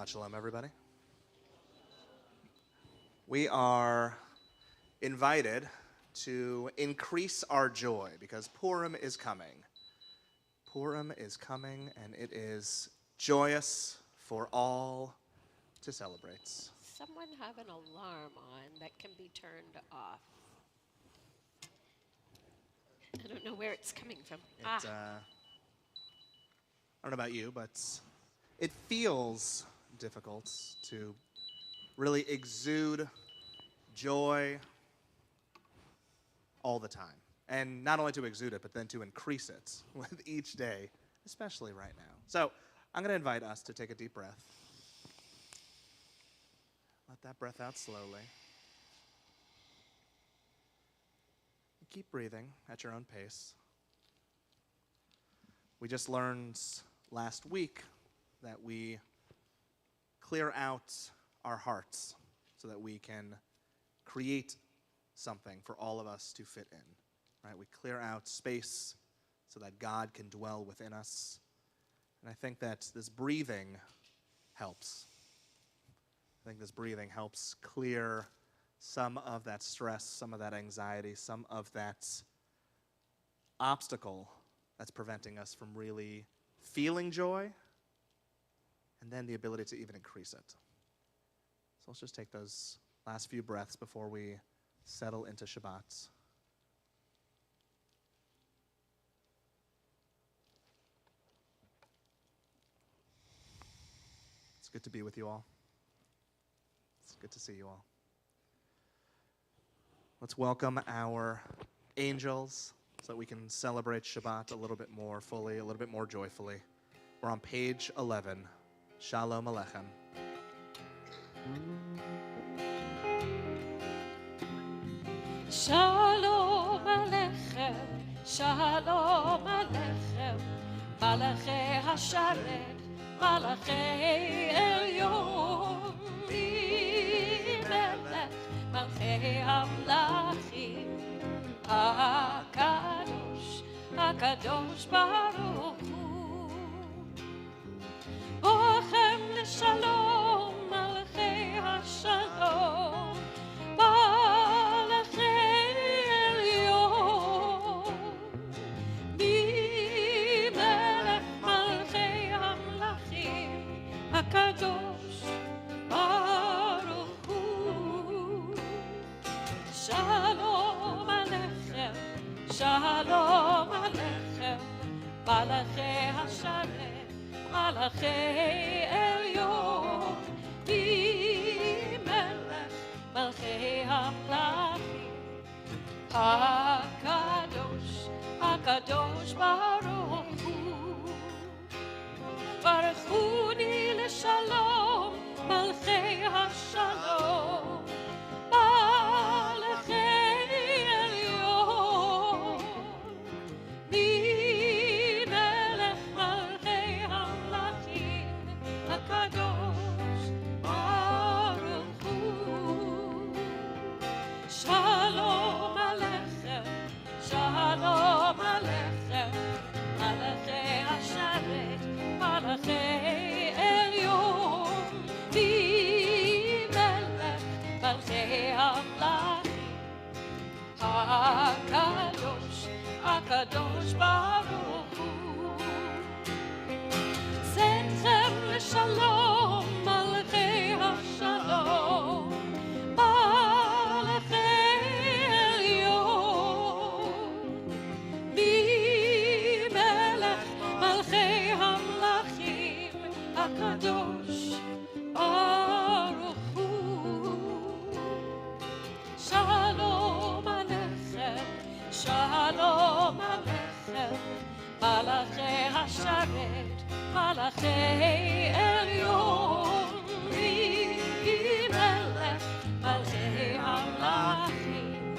Shabbat Shalom, everybody. We are invited to increase our joy because Purim is coming. Purim is coming, and it is joyous for all to celebrate. Someone have an alarm on that can be turned off. I don't know where it's coming from. I don't know about you, but it feels difficult to really exude joy all the time. And not only to exude it, but then to increase it with each day, especially right now. So I'm going to invite us to take a deep breath. Let that breath out slowly. Keep breathing at your own pace. We just learned last week that we clear out our hearts so that we can create something for all of us to fit in. Right? We clear out space so that God can dwell within us. And I think that this breathing helps. I think this breathing helps clear some of that stress, some of that anxiety, some of that obstacle that's preventing us from really feeling joy, and then the ability to even increase it. So let's just take those last few breaths before we settle into Shabbat. It's good to be with you all. It's good to see you all. Let's welcome our angels so that we can celebrate Shabbat a little bit more fully, a little bit more joyfully. We're on page 11. Shalom Aleichem. Shalom Aleichem, Shalom Aleichem, Malachi Hasharet, Malachi Elyon, Melech, Malachi Hamlachim, HaKadosh, HaKadosh Baruch Hu, Bochem L'Shalom, Malachi Hashalom, Malachi Elyon, Melech Malachi Hamlachim, HaKadosh Baruch Hu, Shalom Aleichem, Shalom Aleichem, Malachi Hasharet, Malachi Elyon, Melech Malachi Hamlachim, HaKadosh, HaKadosh Baruch Hu, Baruchuni L'Shalom, Malachi Hashalom, Malachi Elyon, Melech Malachi Hamlachim, HaKadosh Baruch Hu, Shalom Aleichem, Shalom Aleichem, Malachi Hasharet, Malachi Elyon, Melech Malachi Hamlachim, HaKadosh, HaKadosh Baruch Hu, Zetchem L'Shalom, Malachi Hashalom, Malachi Elyon, Melech Malachi Hamlachim, HaKadosh Baruch Hu, Shalom Aleichem, Shalom Aleichem, Malachi Hasharet, Malachi Elyon, Melech Malachi Hamlachim,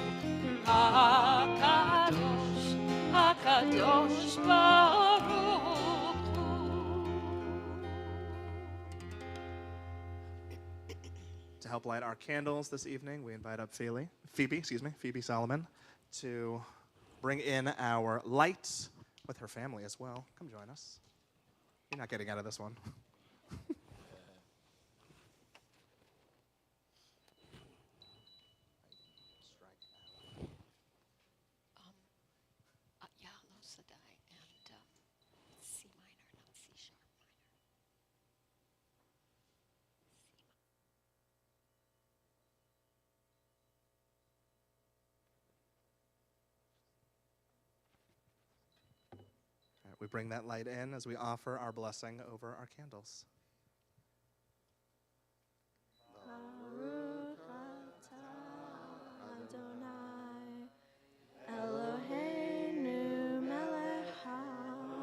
HaKadosh, HaKadosh Baruch Hu. To help light our candles this evening, we invite up Phoebe Solomon, to bring in our light with her family as well. Come join us. You're not getting out of this one. We bring that light in as we offer our blessing over our candles. Baruch atah Adonai Eloheinu melech haolam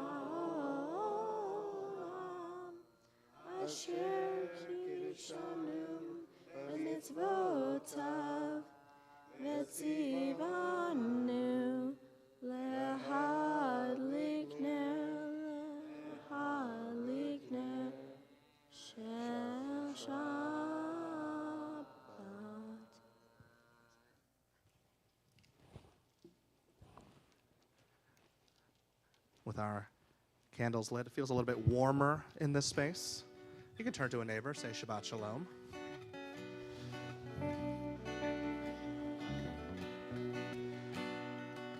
asher kiddushanu b'mitzvotav v'tzivanu lehadliknu shel Shabbat. With our candles lit, it feels a little bit warmer in this space. You can turn to a neighbor, say Shabbat Shalom.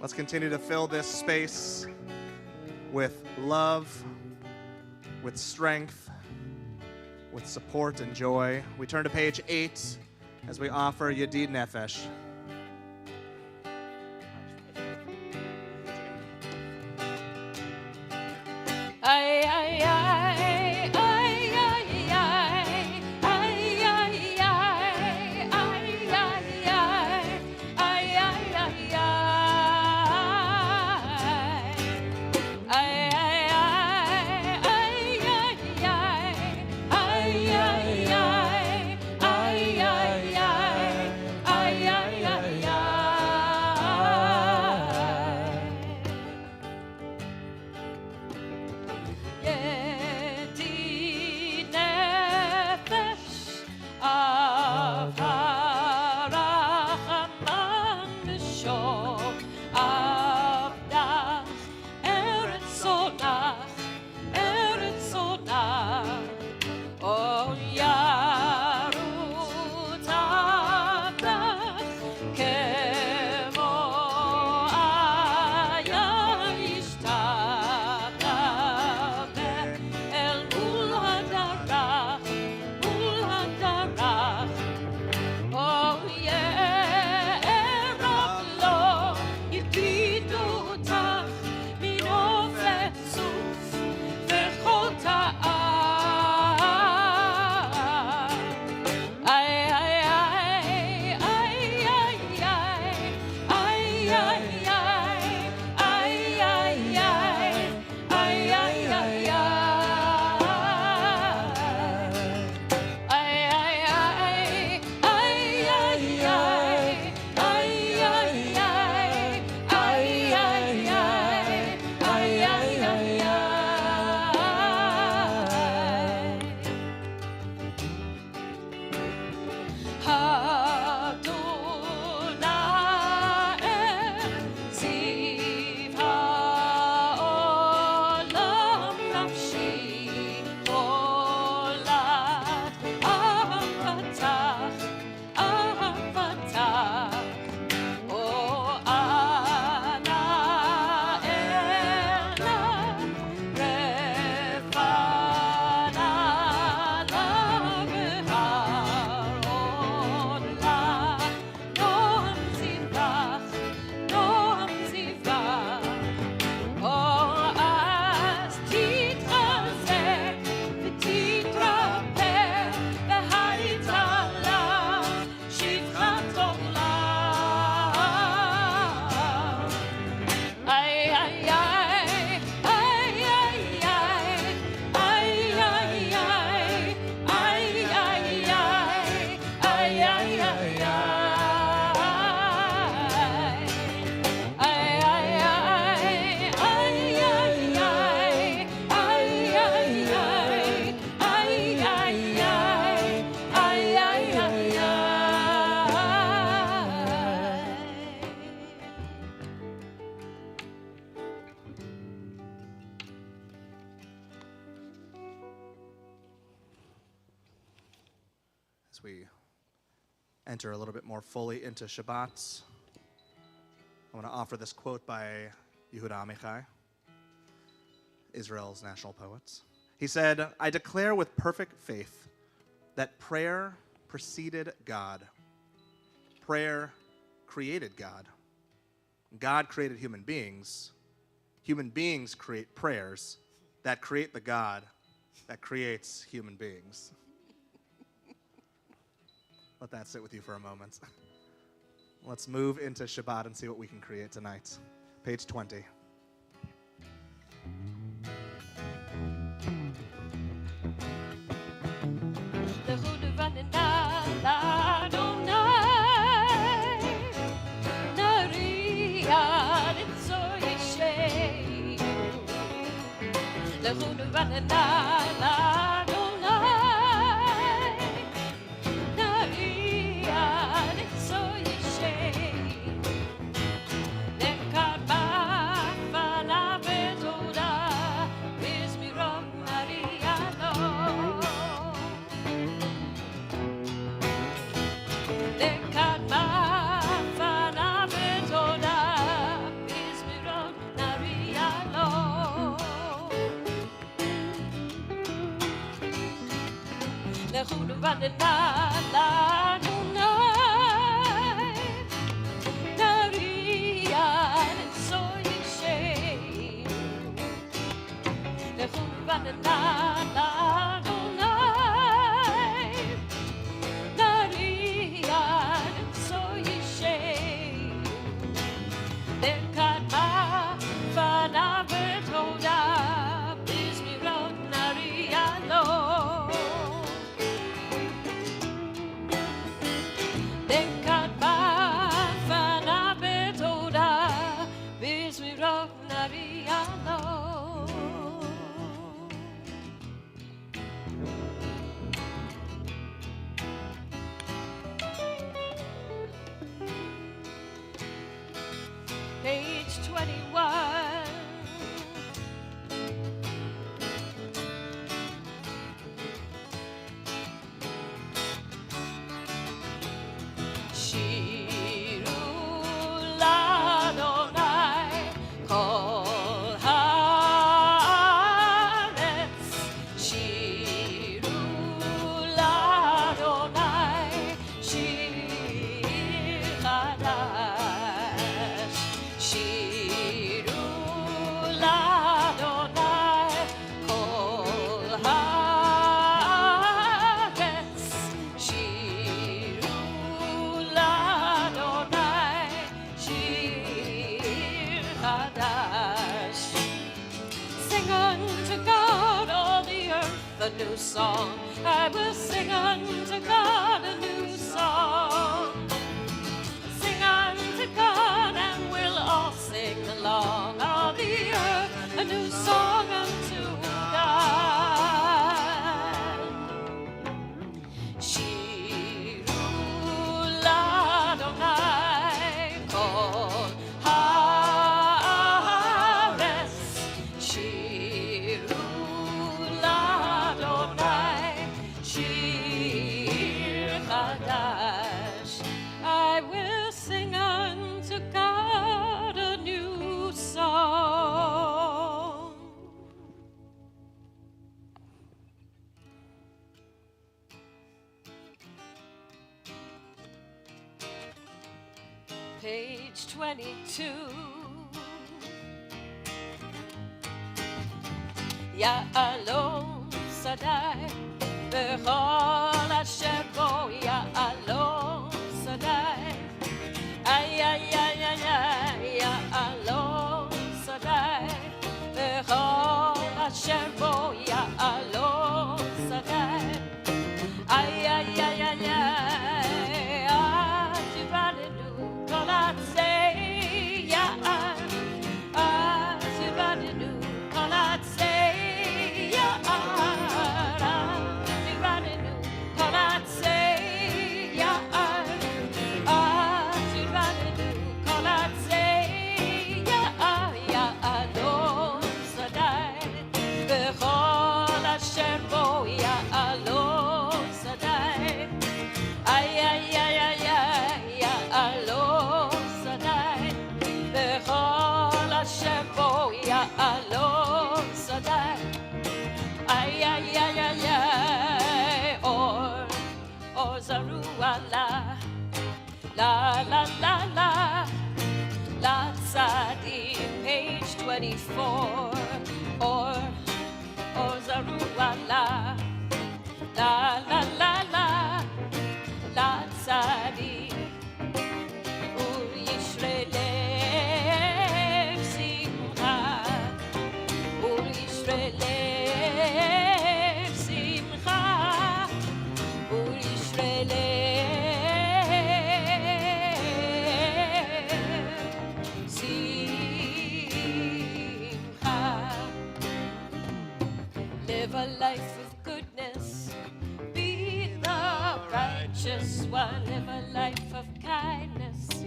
Let's continue to fill this space with love, with strength, with support and joy. We turn to page 8 as we offer Yedid Nefesh. Ay, ay, ay, ay, ay, ay, ay, ay, ay, ay, ay, ay, as we enter a little bit more fully into Shabbat, I want to offer this quote by Yehuda Amichai, Israel's national poet. He said, "I declare with perfect faith that prayer preceded God. Prayer created God. God created human beings. human beings create prayers that create the God that creates human beings. Let that sit with you for a moment. Let's move into Shabbat and see what we can create tonight. Page 20. Page 21. A new song, I will sing unto God a new song. Sing unto God and we'll all sing along. All the earth a new song unto God. Shiru l'Adonai kol haaretz. Shiru Shir Chadash, I will sing unto God a new song. Page 22. Ya'alon Sadai Bechol asher bo Ya'alon Sadai. Ay ay ay ay ay Ya'alon Sadai Bechol asher bo Ya'alon Sadai. Ay ay ay ay ay Ativadenu kol atzei Ya'al. Ativadenu kol atzei Ya'al. La la la la la Tzadim, page 24 or Zaruala la la la la la tzadi ur yishrelev simcha ur yishrelev simcha ur yishrelev simcha. Live a life of goodness, be the righteous one. Live a life of kindness,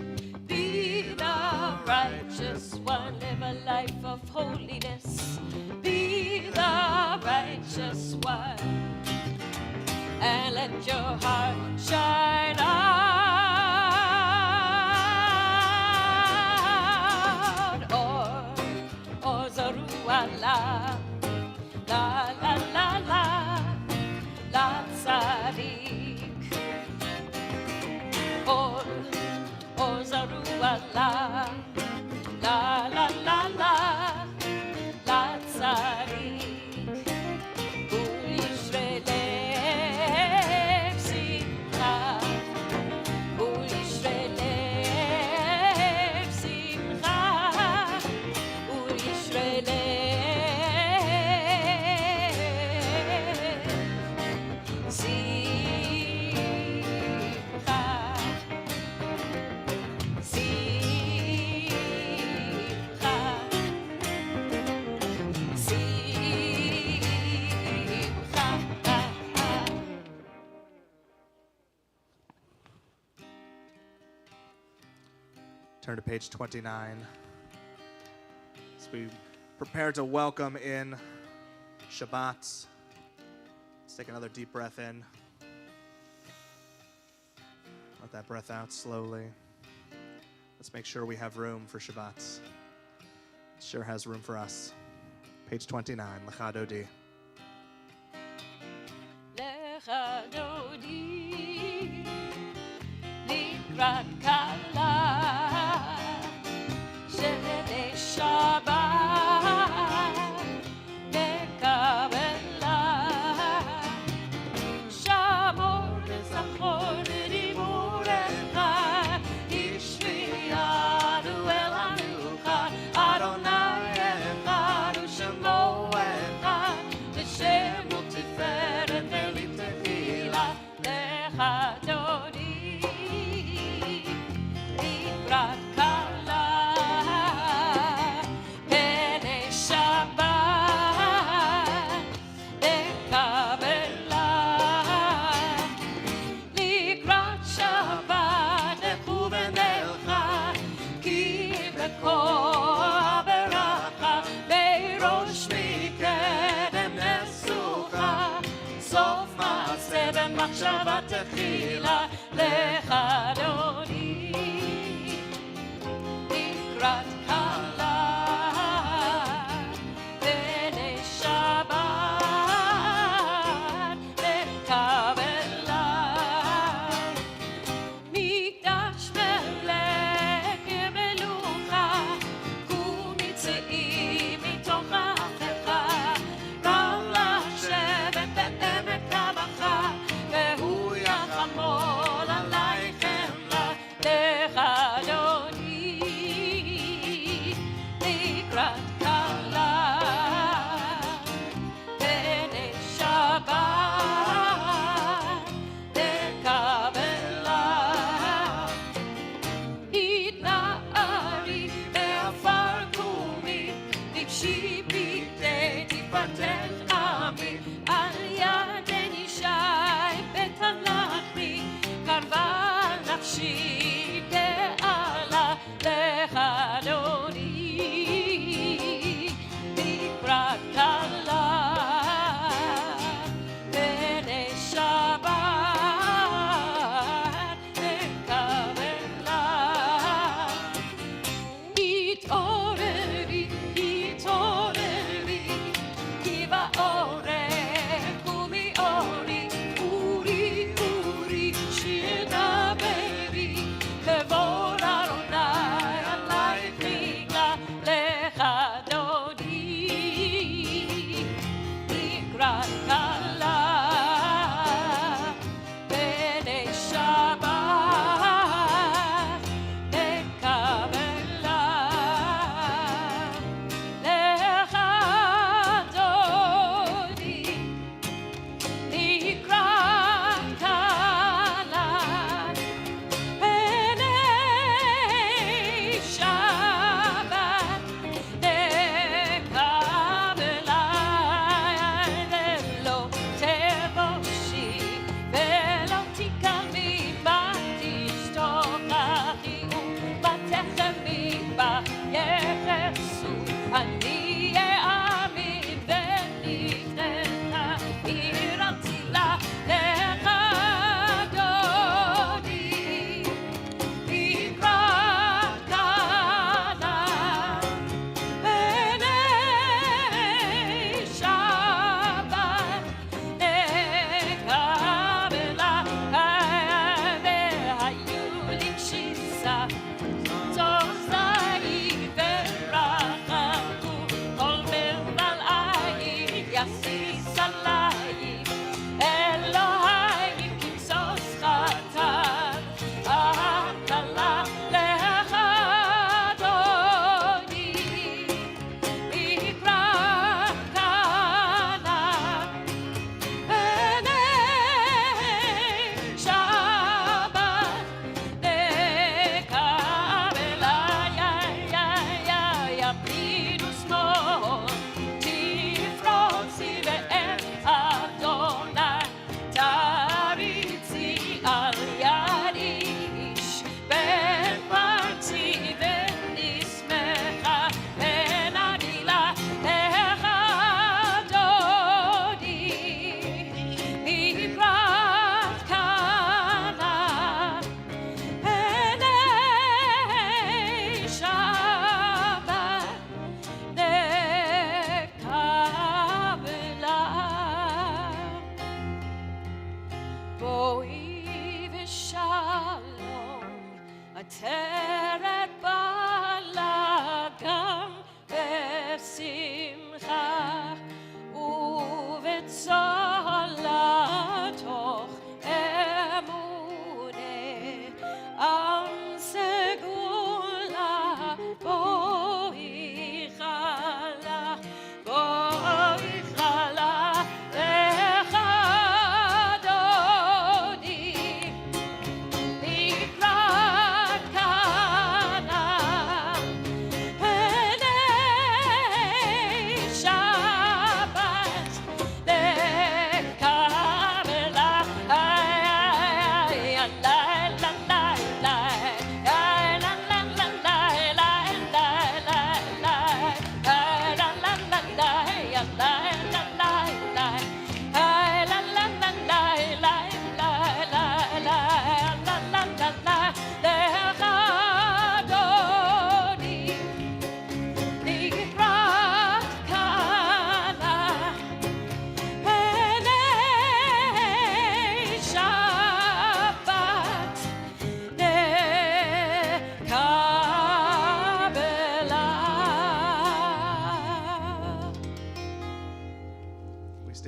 be the righteous one. Live a life of holiness, be the righteous one. And let your heart shine out. Or Zaruala la la la la la tzadik or Zaruala la la la la la tzadik ur yishrelev simcha ur yishrelev simcha ur yishrelev Turn to page 29. As we prepare to welcome in Shabbat, let's take another deep breath in. Let that breath out slowly. Let's make sure we have room for Shabbat. It sure has room for us. Page 29, Lecha Dodi. Lecha Dodi likrat kala shele Shabbat Kabbalat Shamor zachor diburecha ishviyadu el hanucha Adonai echad u'shemo echad L'shem u'tiferet ve'litefila Lecha Dodi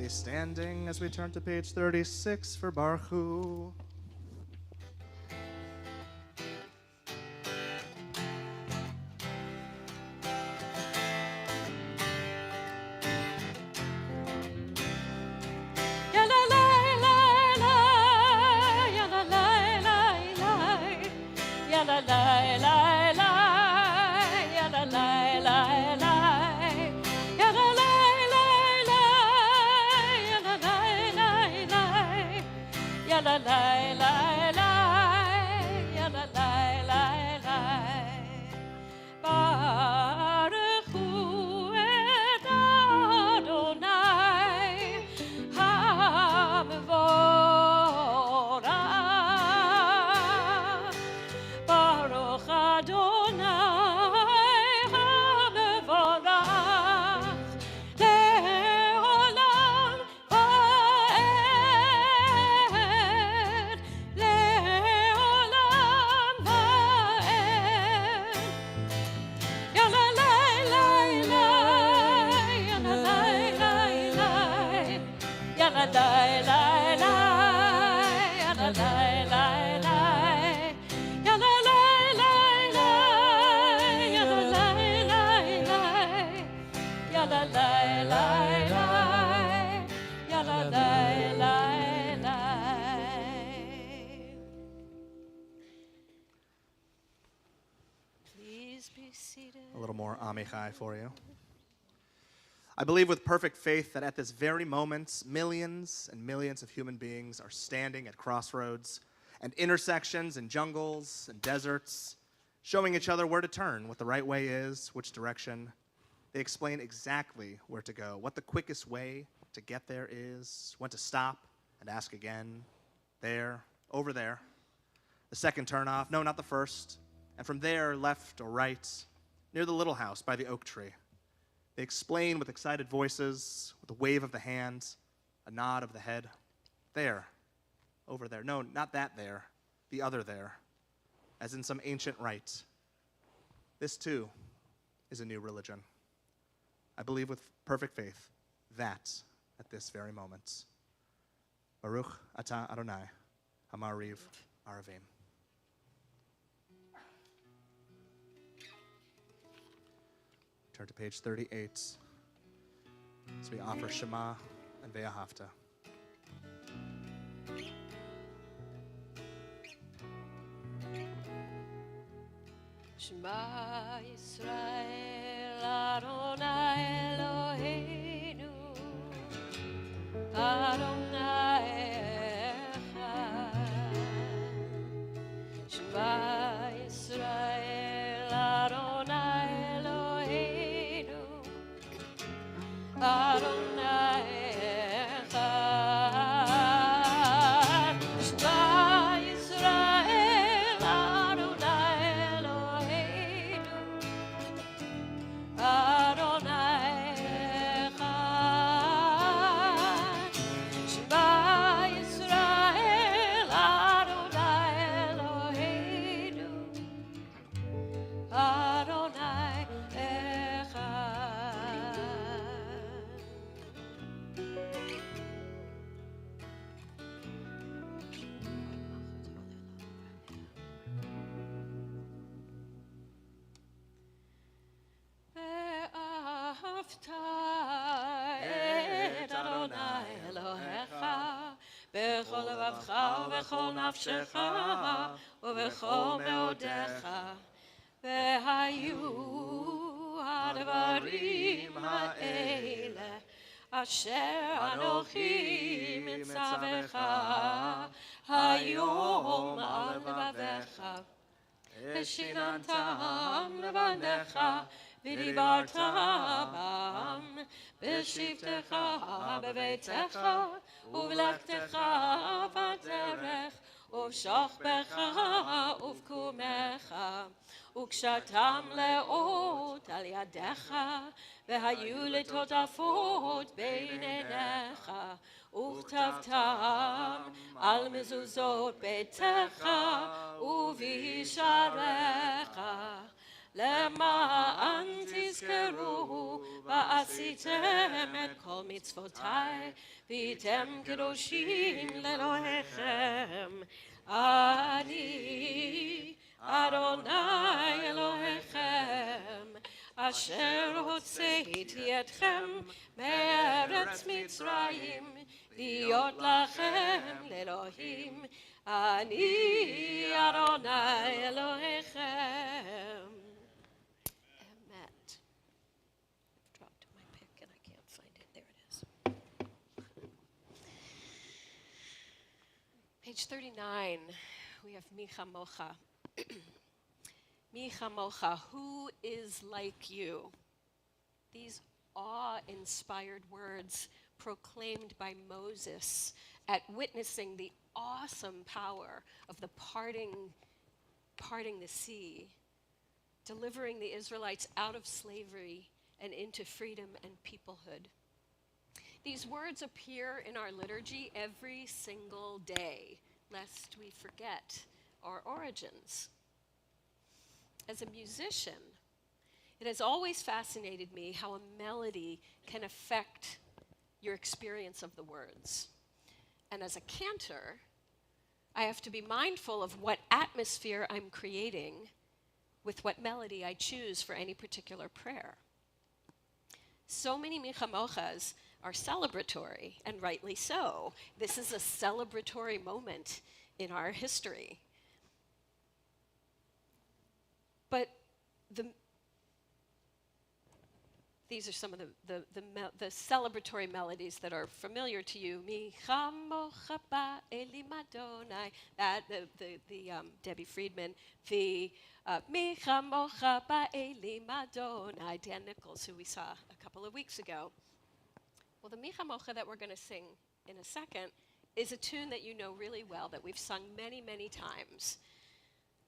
Standing as we turn to page 36 for Baruch Hu. A little more Amichai for you. I believe with perfect faith that at this very moment, millions and millions of human beings are standing at crossroads and intersections and jungles and deserts, showing each other where to turn, what the right way is, which direction. They explain exactly where to go, what the quickest way to get there is, when to stop and ask again, there, over there. The second turnoff, no, not the first. And from there, left or right, near the little house by the oak tree. They explain with excited voices, with a wave of the hand, a nod of the head. There, over there. No, not that there, the other there. as in some ancient rite. This too is a new religion. I believe with perfect faith that at this very moment. Baruch atah Adonai, hamariv aravim. Turn to page 38 as we offer Shema and Ve'ahavta. Shema Yisrael Adonai Eloheinu Adonai Echad. Shema Yisrael Adonai Eloheinu Adonai Echad. Shema Yisrael Adonai Eloheinu Adonai Echad. Shema Yisrael Adonai Eloheinu Adonai ואהבת את אדוני אלוהיך בכל לבבך ובכל נפשך ובכל מאודיך. והיו הדברים האלה אשר אנוכי מצווך היום על לבביך. ושיננתם לבניך ודיברת בם בשבתך בביתך ובלכתך בדרך ובשוכבך ובקומך וקשרתם לאות על ידיך והיו לטוטפות בין עיניך וכתבתם על מזוזות ביתך ובישעריך למען תזכרו ועשיתם את כל מצוותיי והייתם קדושים לאלוהיכם. אני אדוני אלוהיכם אשר הוצאתי אתכם מארץ מצרים להיות לכם לאלוהים. אני אדוני אלוהיכם. Amen. I've dropped my pick and I can't find it. There it is. Page 39, we have Micha Mocha. Micha Mocha, who is like you? These awe-inspired words proclaimed by Moses at witnessing the awesome power of the parting the sea, delivering the Israelites out of slavery and into freedom and peoplehood. These words appear in our liturgy every single day, lest we forget our origins. As a musician, it has always fascinated me how a melody can affect your experience of the words. And as a cantor, I have to be mindful of what atmosphere I'm creating with what melody I choose for any particular prayer. So many Micha Mochas are celebratory, and rightly so. This is a celebratory moment in our history. But these are some of the celebratory melodies that are familiar to you. Micha mocha ba'eli madonai. That the Debbie Friedman. The Micha mocha ba'eli madonai. Dan Nichols, who we saw a couple of weeks ago. Well, the Micha mocha that we're going to sing in a second is a tune that you know really well, that we've sung many, many times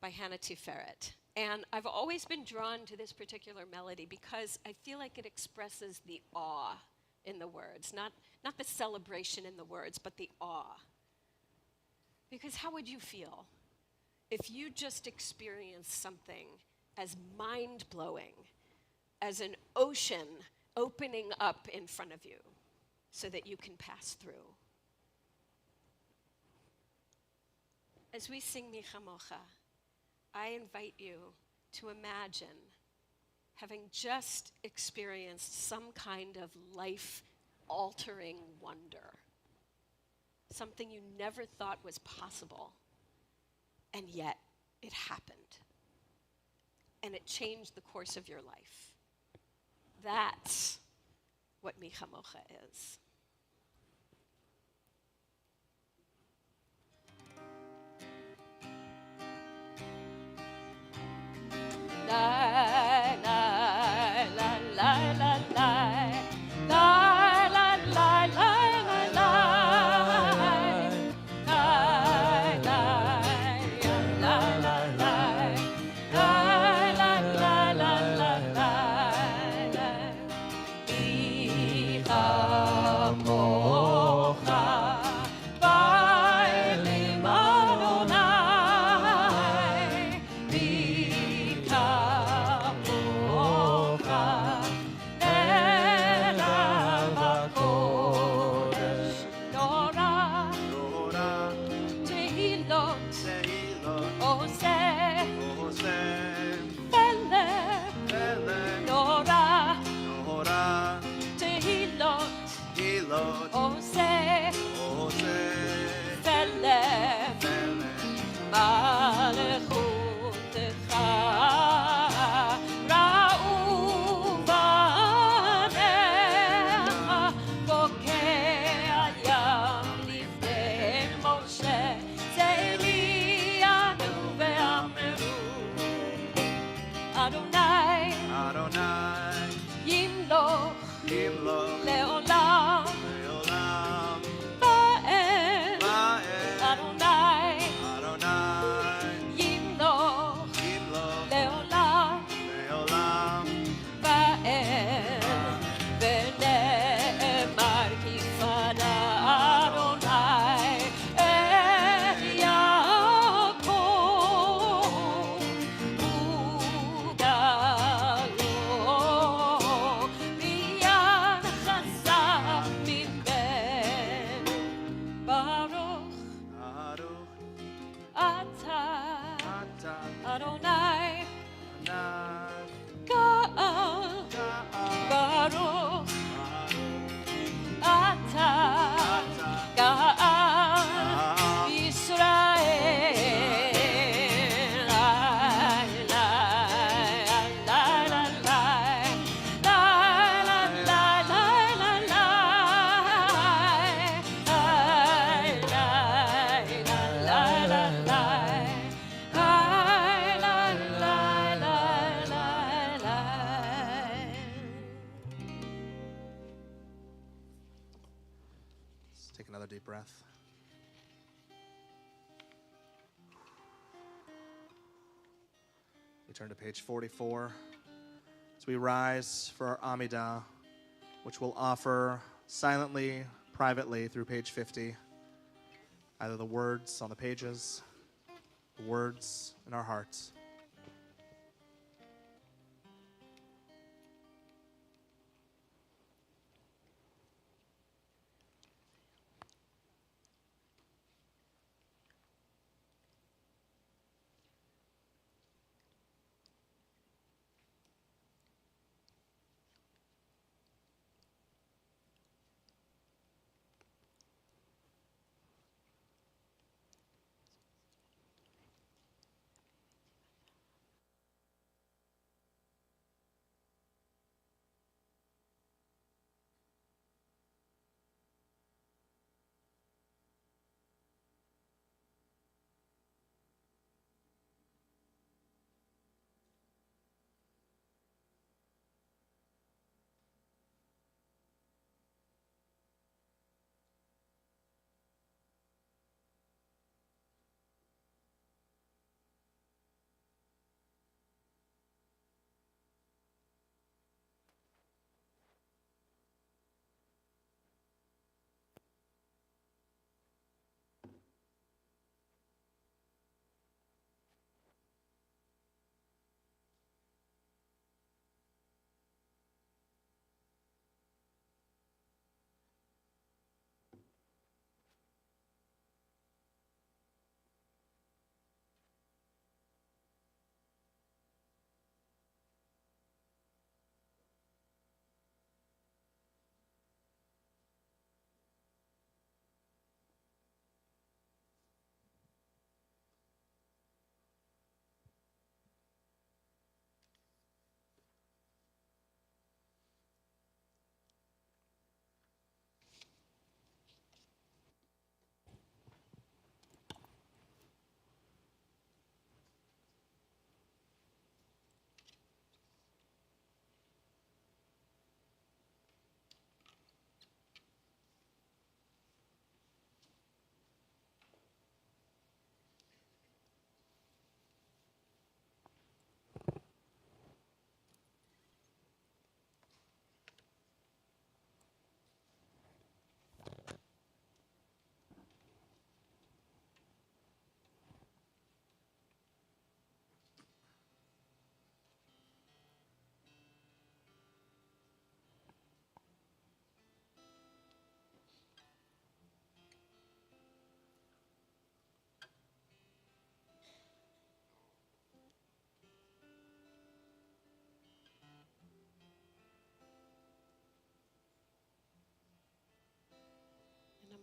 by Hannah Tiferet. And I've always been drawn to this particular melody because I feel like it expresses the awe in the words, not the celebration in the words, but the awe. Because how would you feel if you just experience something as mind-blowing as an ocean opening up in front of you so that you can pass through. As we sing Mi Chamocha, I invite you to imagine having just experienced some kind of life-altering wonder, something you never thought was possible, and yet it happened. And it changed the course of your life. That's what Mi Chamocha is. La la la la la la la la la la la Take another deep breath. We turn to page 44 as we rise for our Amidah, which we'll offer silently, privately through page 50. Either the words on the pages, the words in our hearts.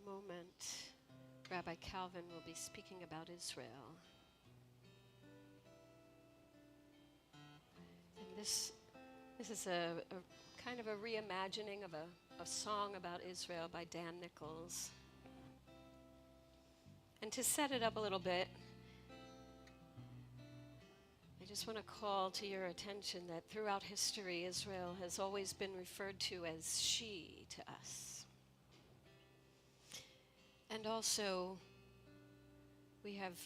a moment, Rabbi Calvin will be speaking about Israel. And this is a kind of a reimagining of a song about Israel by Dan Nichols. And to set it up a little bit, I just want to call to your attention that throughout history, Israel has always been referred to as she to us. And also, we have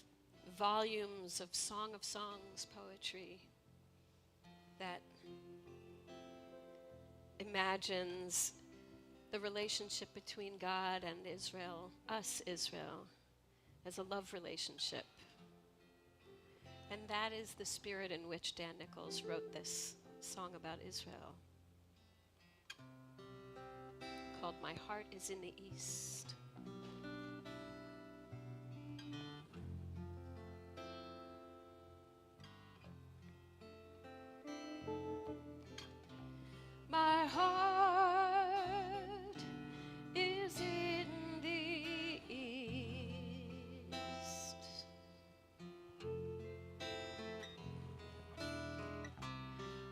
volumes of Song of Songs poetry that imagines the relationship between God and Israel, us, Israel, as a love relationship. And that is the spirit in which Dan Nichols wrote this song about Israel, called My Heart is in the East. My heart is in the east.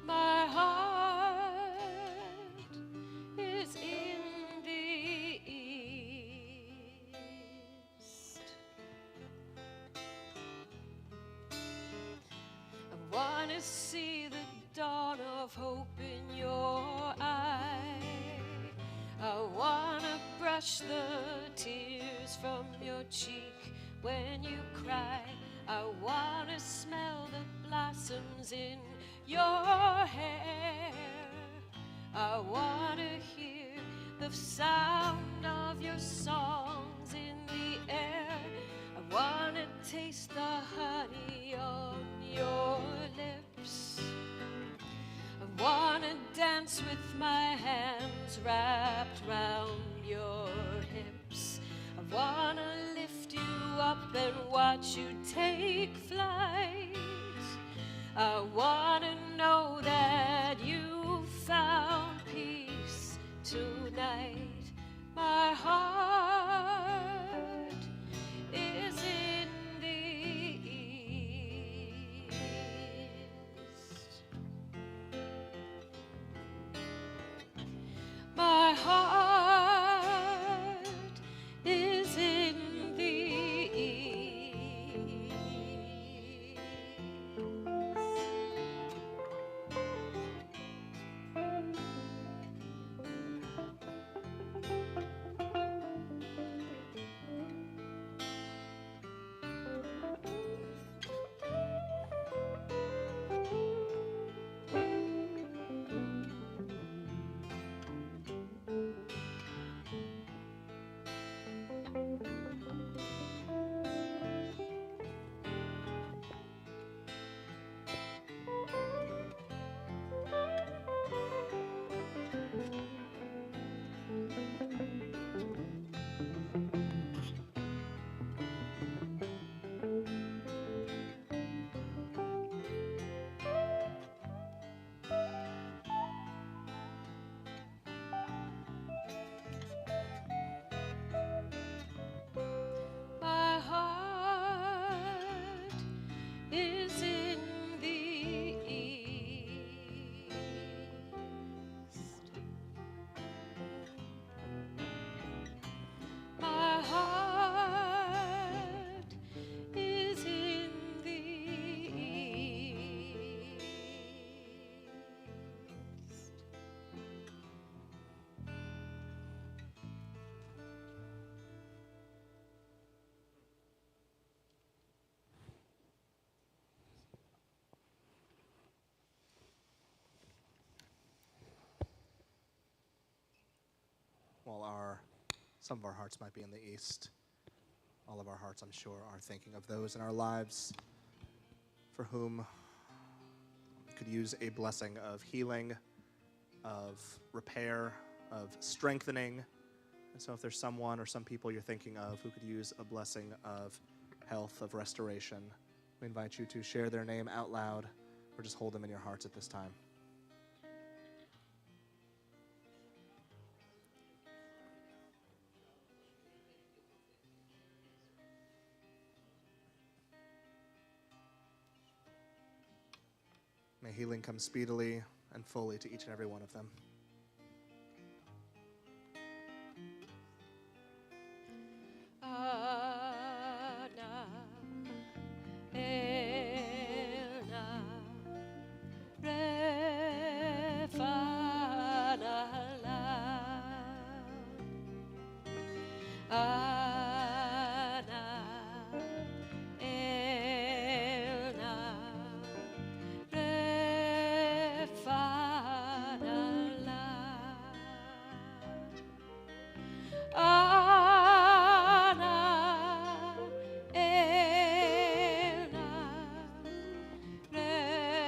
My heart is in the east. I want to see the dawn of hope in your eye. I want to brush the tears from your cheek when you cry. I want to smell the blossoms in your hair. I want to hear the sound of your songs in the air. I want to taste the honey on your lips. I wanna dance with my hands wrapped round your hips. I wanna lift you up and watch you take flight. I wanna know that you found peace tonight. My heart is in the east. My heart is in the east. My heart is in the east. My heart is in the east. While some of our hearts might be in the east, all of our hearts, I'm sure, are thinking of those in our lives for whom could use a blessing of healing, of repair, of strengthening. And so if there's someone or some people you're thinking of who could use a blessing of health, of restoration, we invite you to share their name out loud or just hold them in your hearts at this time. healing come speedily and fully to each and every one of them. Ana, Elna, Refana, Ana, Elna, Refana, Ana, Elna, Refana,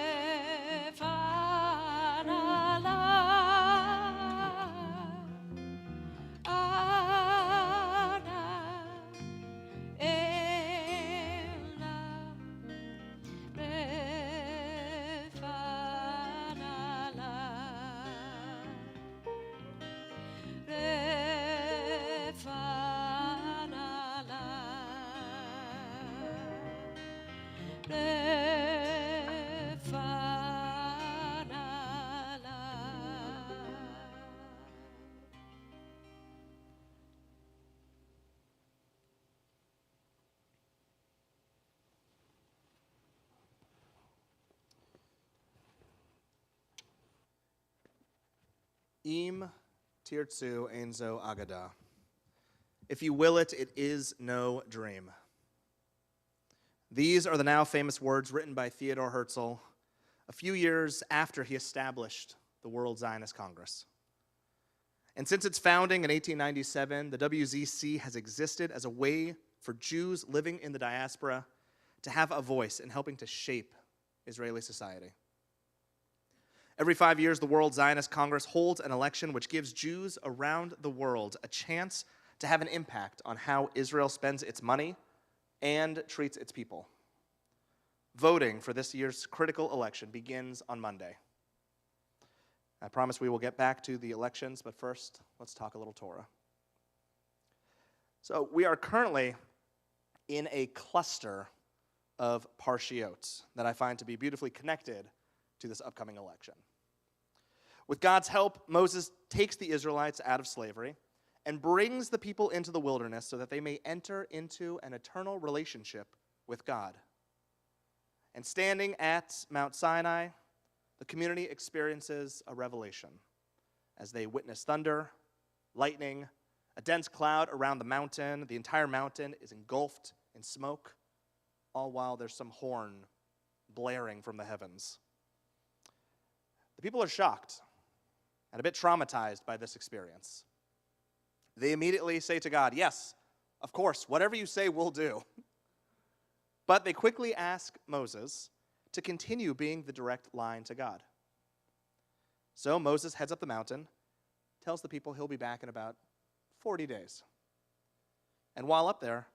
Ana, Elna, Im tirtzu enzo agada. If you will it, it is no dream. These are the now famous words written by Theodor Herzl a few years after he established the World Zionist Congress. And since its founding in 1897, the WZC has existed as a way for Jews living in the diaspora to have a voice in helping to shape Israeli society. Every 5 years, the World Zionist Congress holds an election which gives Jews around the world a chance to have an impact on how Israel spends its money and treats its people. Voting for this year's critical election begins on Monday. I promise we will get back to the elections, but first, let's talk a little Torah. So we are currently in a cluster of parshiot that I find to be beautifully connected to this upcoming election. With God's help, Moses takes the Israelites out of slavery and brings the people into the wilderness so that they may enter into an eternal relationship with God. And standing at Mount Sinai, the community experiences a revelation as they witness thunder, lightning, a dense cloud around the mountain. The entire mountain is engulfed in smoke, all while there's some horn blaring from the heavens. The people are shocked and a bit traumatized by this experience. They immediately say to God, yes, of course, whatever you say, we'll do. But they quickly ask Moses to continue being the direct line to God. So Moses heads up the mountain, tells the people he'll be back in about 40 days. And while up there,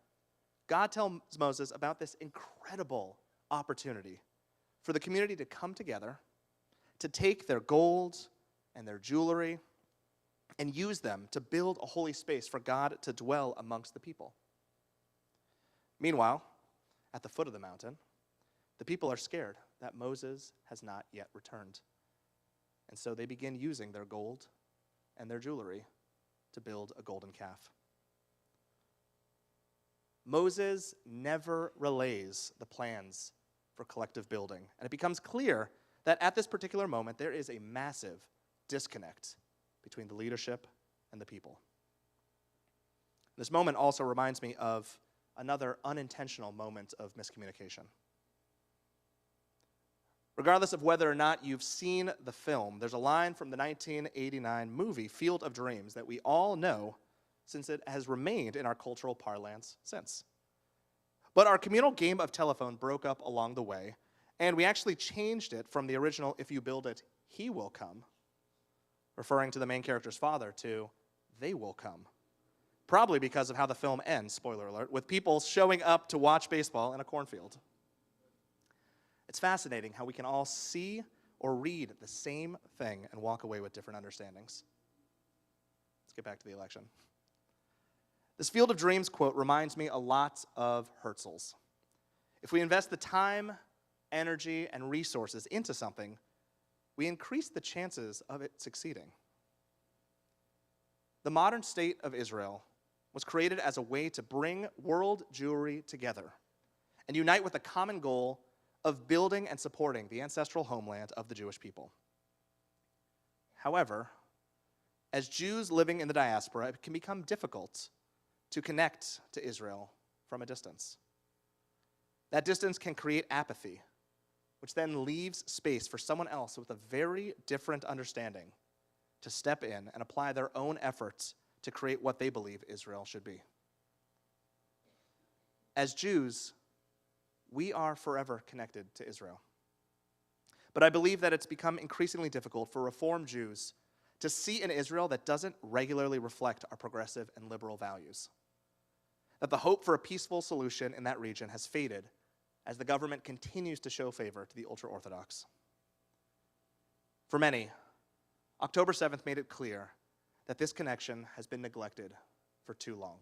God tells Moses about this incredible opportunity for the community to come together, to take their gold and their jewelry and use them to build a holy space for God to dwell amongst the people. Meanwhile, at the foot of the mountain, the people are scared that Moses has not yet returned. And so they begin using their gold and their jewelry to build a golden calf. Moses never relays the plans for collective building, and it becomes clear that at this particular moment there is a massive disconnect between the leadership and the people. This moment also reminds me of another unintentional moment of miscommunication. Regardless of whether or not you've seen the film, there's a line from the 1989 movie Field of Dreams that we all know since it has remained in our cultural parlance since. But our communal game of telephone broke up along the way, and we actually changed it from the original, if you build it, he will come, referring to the main character's father, to they will come. Probably because of how the film ends, spoiler alert, with people showing up to watch baseball in a cornfield. It's fascinating how we can all see or read the same thing and walk away with different understandings. Let's get back to the election. This Field of Dreams quote reminds me a lot of Herzl's. If we invest the time energy, and resources into something, we increase the chances of it succeeding. The modern state of Israel was created as a way to bring world Jewry together and unite with the common goal of building and supporting the ancestral homeland of the Jewish people. However, as Jews living in the diaspora, it can become difficult to connect to Israel from a distance. That distance can create apathy, which then leaves space for someone else with a very different understanding to step in and apply their own efforts to create what they believe Israel should be. As Jews, we are forever connected to Israel. But I believe that it's become increasingly difficult for Reformed Jews to see an Israel that doesn't regularly reflect our progressive and liberal values. That the hope for a peaceful solution in that region has faded as the government continues to show favor to the ultra-Orthodox. For many, October 7th made it clear that this connection has been neglected for too long.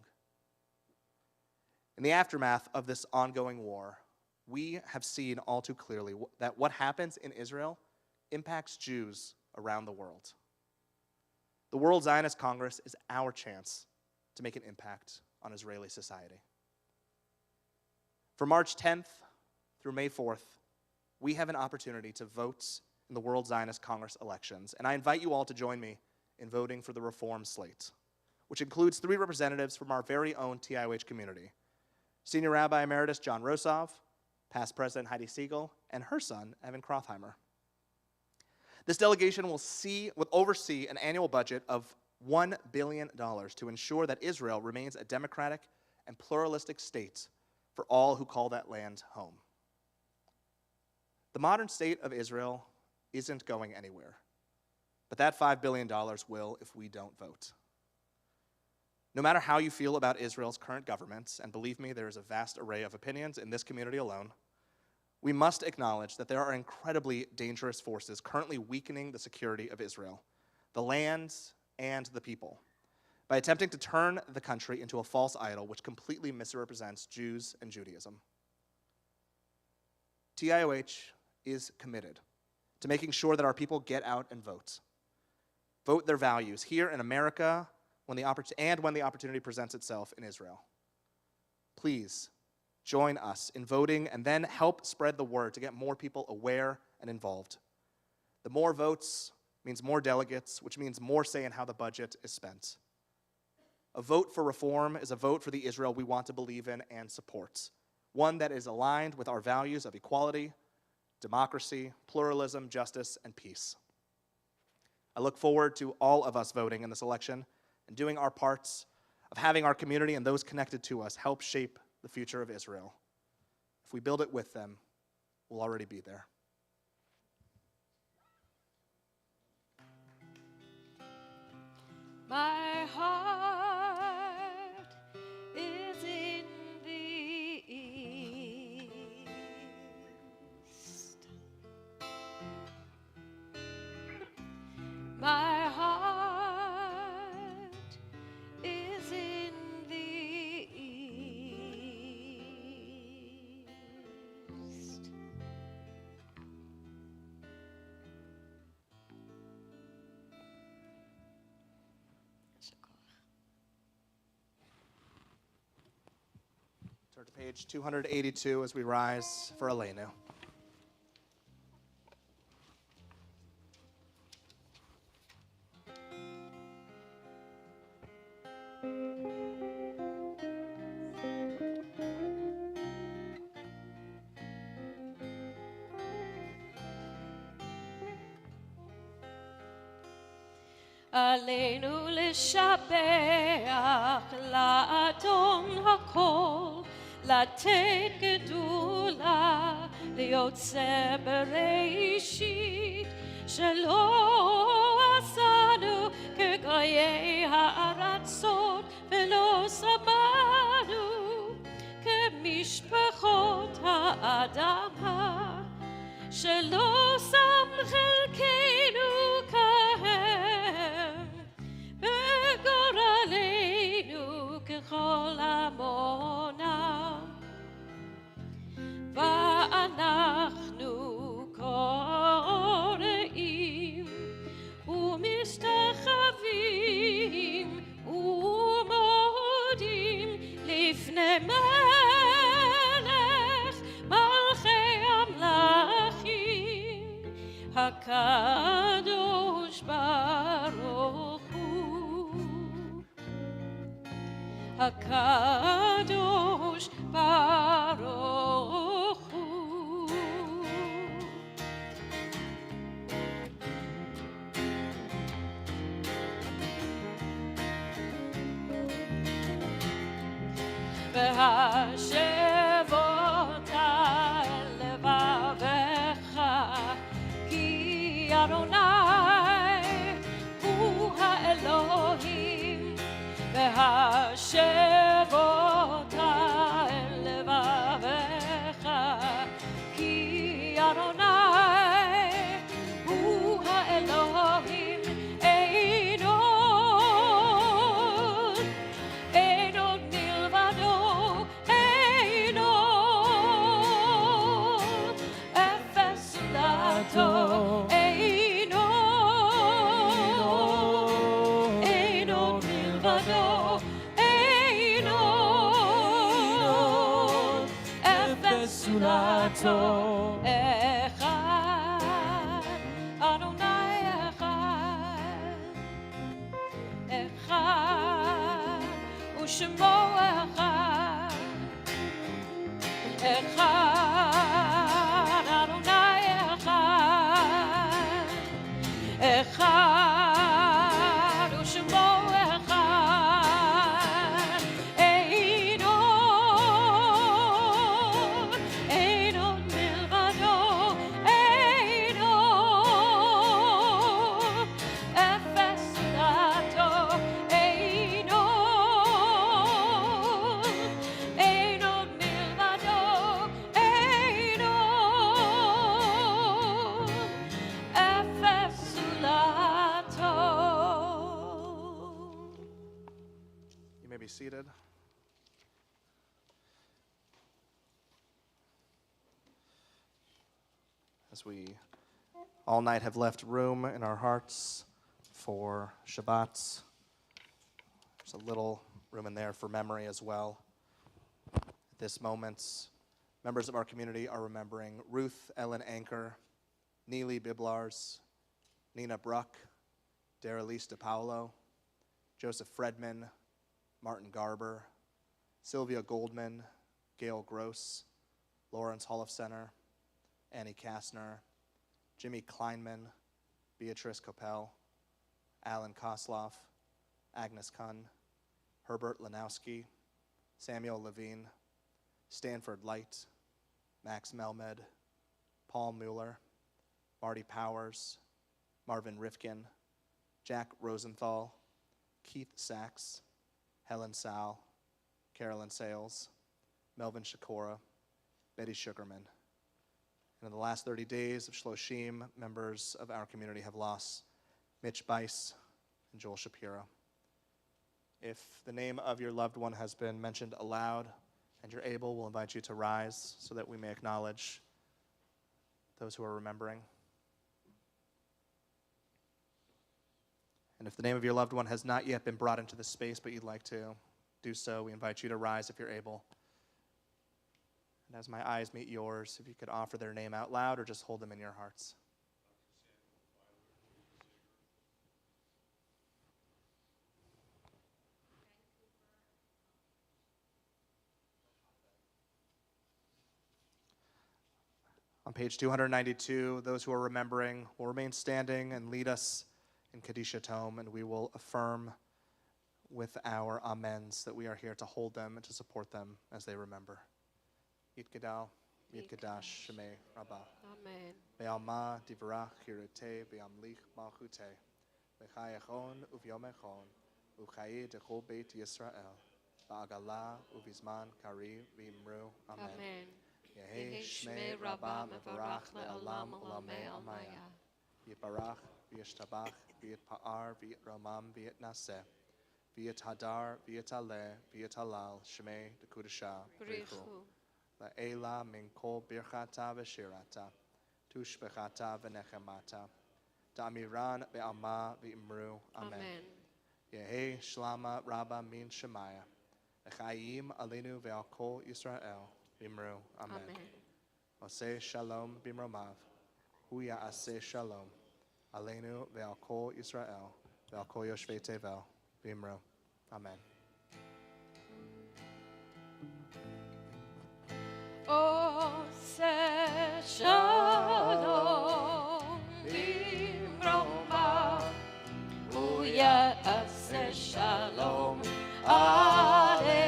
In the aftermath of this ongoing war, we have seen all too clearly that what happens in Israel impacts Jews around the world. The World Zionist Congress is our chance to make an impact on Israeli society. From March 10th through May 4th, we have an opportunity to vote in the World Zionist Congress elections, and I invite you all to join me in voting for the Reform slate, which includes 3 representatives from our very own TIOH community: Senior Rabbi Emeritus John Rosove, past President Heidi Siegel, and her son, Evan Krottheimer. This delegation will oversee an annual budget of $1 billion to ensure that Israel remains a democratic and pluralistic state for all who call that land home. The modern state of Israel isn't going anywhere, but that $5 billion will if we don't vote. No matter how you feel about Israel's current government, and believe me, there is a vast array of opinions in this community alone, we must acknowledge that there are incredibly dangerous forces currently weakening the security of Israel, the land, and the people, by attempting to turn the country into a false idol which completely misrepresents Jews and Judaism. TIOH is committed to making sure that our people get out and vote their values here in America when the opportunity presents itself in Israel. Please join us in voting and then help spread the word to get more people aware and involved. The more votes means more delegates, which means more say in how the budget is spent. A vote for reform is a vote for the Israel we want to believe in and support, one that is aligned with our values of equality, democracy, pluralism, justice, and peace. I look forward to all of us voting in this election and doing our parts of having our community and those connected to us help shape the future of Israel. If we build it with them, we'll already be there. My heart is in the east. My heart is in the east. Turn to page 282 as we rise for Aleinu. עלינו לשבח לאדון הכל, לתת גדולה, ליוצא בראשית, שלא עשנו כגויי הארצות, ולא שמענו כמשפחות האדמה, שלא שם חלקנו כהם, בגורלנו ככל עמונה, ואנחנו HaKadosh Baruch Hu, HaKadosh Baruch Hu. והשב אותה אל לבבך, כי אדוני הוא האלוהים. והשב אותה אל לבבך, כי אדוני הוא האלוהים. אין עוד מלבדו, אין עוד אפס זולתו, אין עוד מלבדו, אין עוד אפס זולתו. אחד, אדוני אחד, אחד, ושמו אחד, אחד, אדוני אחד, אחד, ושמו אחד. אין עוד מלבדו, אין עוד אפס זולתו, אין עוד מלבדו, אין עוד אפס זולתו. You may be seated. As we all night have left room in our hearts for Shabbat, there's a little room in there for memory as well. At this moment, members of our community are remembering Ruth Ellen Anker, Neely Biblars, Nina Bruck, Darylise DePaulo, Joseph Fredman, Martin Garber, Sylvia Goldman, Gail Gross, Lawrence Hollofcenter, Annie Kastner, Jimmy Kleinman, Beatrice Coppell, Alan Kosloff, Agnes Kunn, Herbert Lanowski, Samuel Levine, Stanford Light, Max Melmed, Paul Mueller, Marty Powers, Marvin Rifkin, Jack Rosenthal, Keith Sachs, Helen Sal, Carolyn Sales, Melvin Shakora, Betty Sugarman. And in the last 30 days of Shloshim, members of our community have lost Mitch Bice and Joel Shapiro. If the name of your loved one has been mentioned aloud and you're able, we'll invite you to rise so that we may acknowledge those who are remembering. And if the name of your loved one has not yet been brought into the space, but you'd like to do so, we invite you to rise if you're able. And as my eyes meet yours, if you could offer their name out loud or just hold them in your hearts. On page 292, those who are remembering will remain standing and lead us in Kadisha Tome, and we will affirm with our amens that we are here to hold them and to support them as they remember. Yit Gedal, Yit Gedash, Shemei Rabbah. Amen. Be'alma divrach hirete be'amlich malchute. B'chayachon uvyomechon. Uchayi dechol beit Yisrael. Ba'agala uvizman kari v'imru. Amen. Amen. Yehi Shmei Rabbah mevarach le'olam olamei almaya. Yibarach v'yishtabach v'yitpa'ar v'yitromam v'yitnaseh. V'yithadar v'yitaleh v'yitalal Shmei dekudasha brichu. La'ela min kol birchata v'shirata. Tushbechata v'nechemata. Da'amiran be'alma v'imru. Amen. Yehi Shlama Rabba min Shemaya. Echayim alinu ve'al kol Yisrael. V'imru. Amen. Oseh Shalom b'imromav. hu ya'aseh shalom aleinu ve'al kol Yisrael ve'al kol yoshvei tevel v'imro. Amen. Oseh shalom bimroma, uyaseh shalom aleinu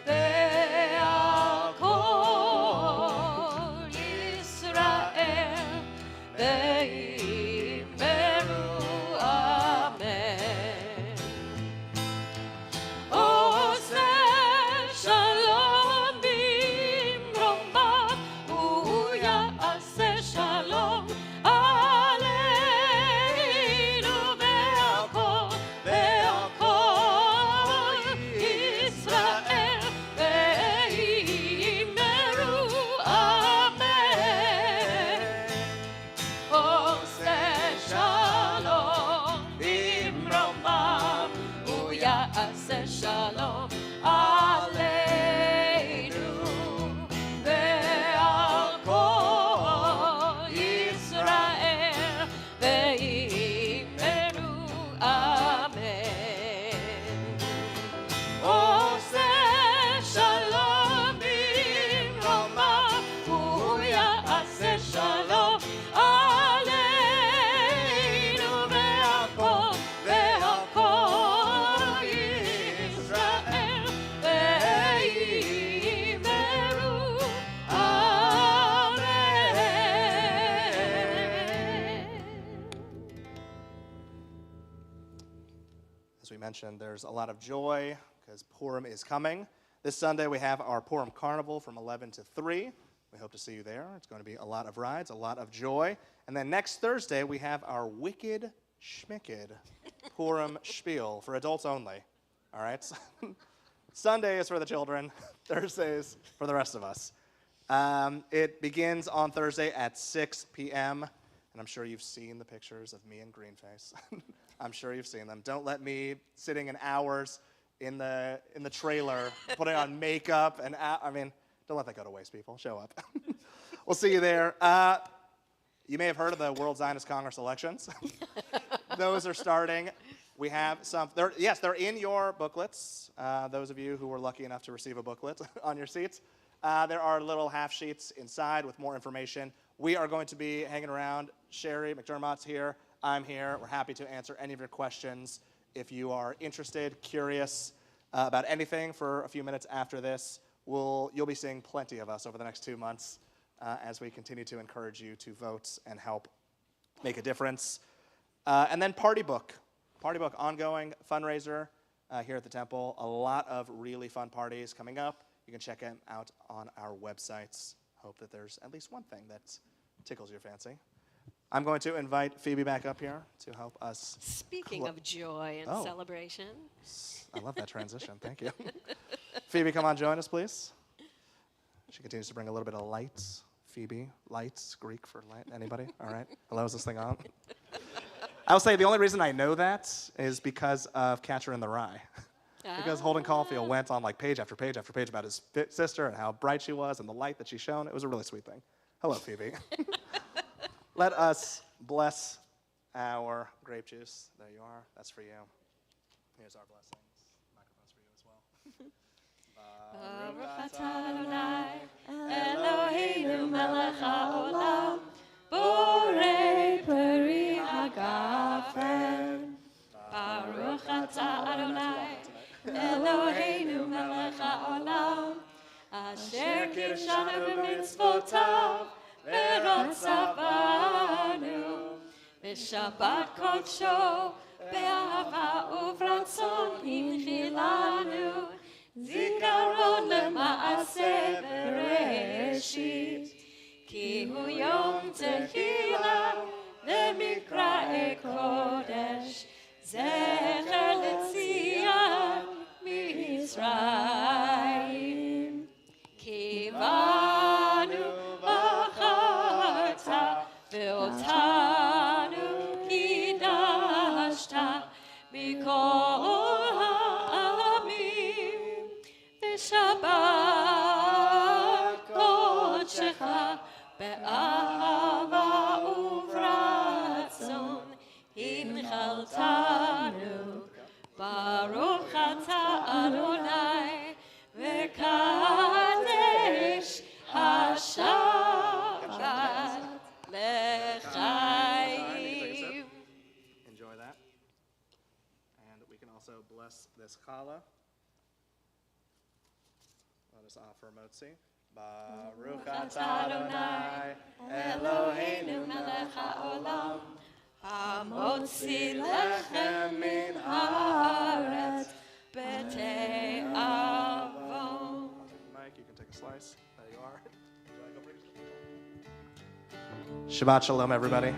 ve'al kol Yisrael ve'immeru. Amen. Oseh shalom bimroma, uyaseh shalom aleinu ve'al kol Yisrael ve'immeru. Amen. Oseh shalom bimroma, uyaseh shalom aleinu ve'al kol Yisrael ve'immeru. Amen. Oseh shalom bimroma, uyaseh shalom aleinu ve'al kol Yisrael ve'immeru. Amen. As we mentioned, there's a lot of joy because Purim is coming. This Sunday we have our Purim Carnival from 11 to 3. We hope to see you there. It's going to be a lot of rides, a lot of joy. And then next Thursday we have our Wicked Schmicked Purim Spiel for adults only. All right? Sunday is for the children. Thursdays for the rest of us. It begins on Thursday at 6 p.m. And I'm sure you've seen the pictures of me and Greenface. I'm sure you've seen them. Don't let me sitting in hours in the trailer putting on makeup and don't let that go to waste, people. Show up. We'll see you there. You may have heard of the World Zionist Congress elections. Those are starting. We have some. They're in your booklets. Those of you who were lucky enough to receive a booklet on your seats. There are little half sheets inside with more information. We are going to be hanging around. Sherry McDermott's here. I'm here. We're happy to answer any of your questions. If you are interested, curious about anything for a few minutes after this, you'll be seeing plenty of us over the next 2 months as we continue to encourage you to vote and help make a difference. And then Party Book, ongoing fundraiser here at the temple. A lot of really fun parties coming up. You can check them out on our websites. Hope that there's at least one thing that tickles your fancy. I'm going to invite Phoebe back up here to help us. Speaking of joy and celebration. I love that transition. Thank you. Phoebe, come on, join us, please. She continues to bring a little bit of light. Phoebe, lights, Greek for light. Anybody? All right. Hello, is this thing on? I'll say the only reason I know that is because of Catcher in the Rye. Because Holden Caulfield went on like page after page after page about his sister and how bright she was and the light that she shone. It was a really sweet thing. Hello, Phoebe. Let us bless our grape juice. There you are. That's for you. Here's our blessings. Microphone's for you as well. Baruch atah Adonai, Eloheinu melech haolam, borei peri hagafen. Baruch atah Adonai, Eloheinu melech haolam, asher kidshanu b'mitzvotav, v'rotzavanu, v'shabbat kodsho, be'ahava uvratzon hinchilanu, zikaron lema'aseh bereshit, ki hu yom tehila v'mikra'e kodesh, zecher letzion mitzrayim, ki banu bacharta ve'otanu kidashta mikol ha'amim v'shabbat kodshecha Ahava uvratzon hinchaltanu. Baruch atah Adonai v'kadesh haShabbat l'chaim. Enjoy that. And we can also bless this challah. Let us offer motzi. Baruch atah Adonai Eloheinu melech haolam Hamotzi lechem min haaretz b'te'avon. Mike, you can take a slice. There you are. Shabbat shalom, everybody.